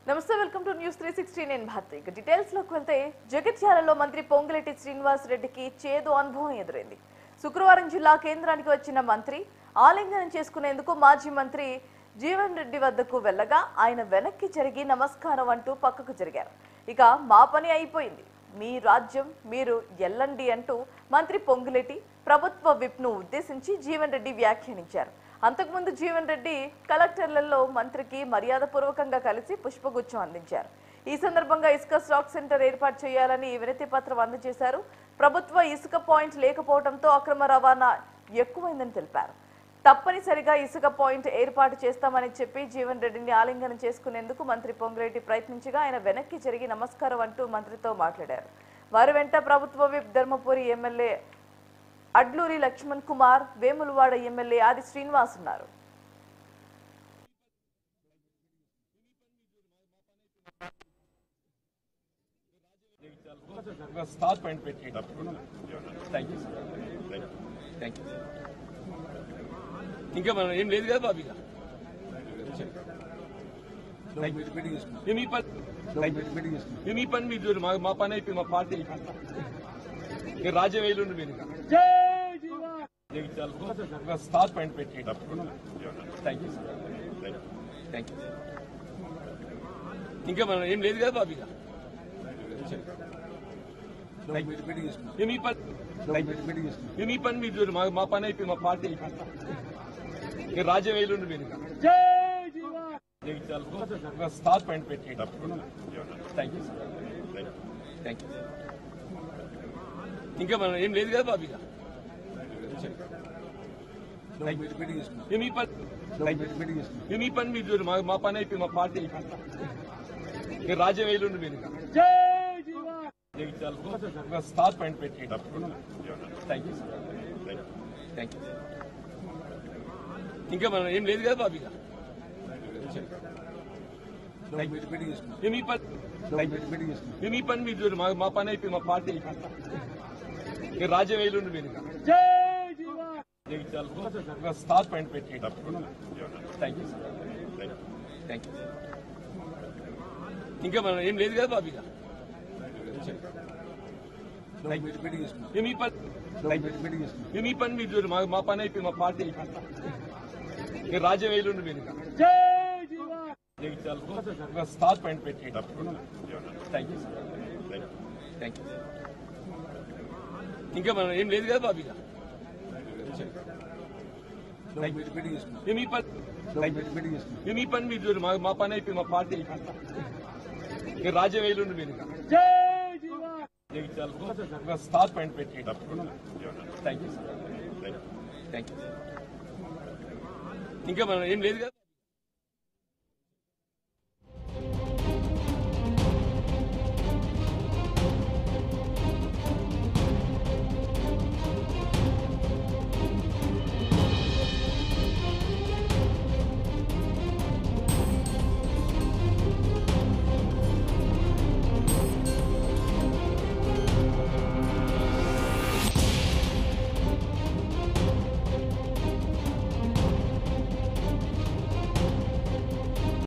నమస్తే, welcome to news 360. నేను భారతి. ఇక డీటెయిల్స్ లోకి వెళ్తే జగిత్యాలలో మంత్రి పొంగులేటి శ్రీనివాస్ రెడ్డికి చేదు అనుభవం ఎదురైంది. శుక్రవారం జిల్లా కేంద్రానికి వచ్చిన మంత్రి ఆలింగనం చేసుకునేందుకు మాజీ మంత్రి జీవన్ రెడ్డి వద్దకు వెళ్ళగా ఆయన వెనక్కి జరిగి నమస్కారం అంటూ పక్కకు జరిగారు. ఇక మా పని అయిపోయింది, మీ రాజ్యం మీరు ఎల్లండి అంటూ మంత్రి పొంగులేటి ప్రభుత్వ విప్ను ఉద్దేశించి జీవన్ రెడ్డి వ్యాఖ్యానించారు. అంతకుముందు జీవన్ రెడ్డి కలెక్టర్లలో మంత్రికి మర్యాదపూర్వకంగా కలిసి పుష్పగుచ్చం అందించారు. ఈ సందర్భంగా ఇసుక స్టాక్ సెంటర్ ఏర్పాటు చేయాలని వినతి పత్రం అందజేశారు. ప్రభుత్వ ఇసుక పాయింట్ లేకపోవడంతో అక్రమ రవాణా ఎక్కువైందని తెలిపారు. తప్పనిసరిగా ఇసుక పాయింట్ ఏర్పాటు చేస్తామని చెప్పి జీవన్ రెడ్డిని ఆలింగనం చేసుకునేందుకు మంత్రి పొంగులేటి ప్రయత్నించగా ఆయన వెనక్కి జరిగి నమస్కారం అంటూ మంత్రితో మాట్లాడారు. వారి వెంట ప్రభుత్వ whip Dharmapuri MLA Adluri Laxman Kumar, Vemulawada MLA Adi Srinivas ఉన్నారు. ఇంకా మనం ఏం లేదు కదా బాబు. మీ పని మీరు మా పని అయిపోయి మా పార్టీ అయిపోయింది. రాజ్యం వేలుండి మీరు స్టార్ పాయింట్ పెట్టి ఇంకా మనం ఏం లేదు కదా బాబు. మీ పని మీరు మా పని అయిపోయి మా పార్టీ అయిపోయింది. రాజ్యం వేలుండి మీరు స్టార్ పాయింట్ పెట్టి ఇంకా మనం ఏం లేదు కదా బాబు. మీ పని మీరు మా పని అయిపోయి మా పార్టీ అయిపోయింది. రాజ్యం వేలుండి మీరు స్టార్ పాయింట్ పెట్టి ఇంకా మనం ఏం లేదు కదా బాబు. మీ పని మీరు మా పని అయిపోయి మా పార్టీ అయిపోయింది. రాజ్యం వేలుండి మీరు స్టార్ పాయింట్ పెట్టి ఇంకా మనం ఏం లేదు కదా బాబు. మీ పని మీరు మా పని అయిపోయి మా పార్టీ అయిపోయింది. రాజ్యం వేలుండి మీరు స్టార్ పాయింట్ పెట్టి ఇంకా మనం ఏం లేదు కదా బాబు. మీ పని మీరు మా పని అయిపోయి మా పార్టీ అయిపోయింది. రాజ్యం వేలుండి మీరు స్టార్ పాయింట్ పెట్టి ఇంకా మనం ఏం లేదు కదా.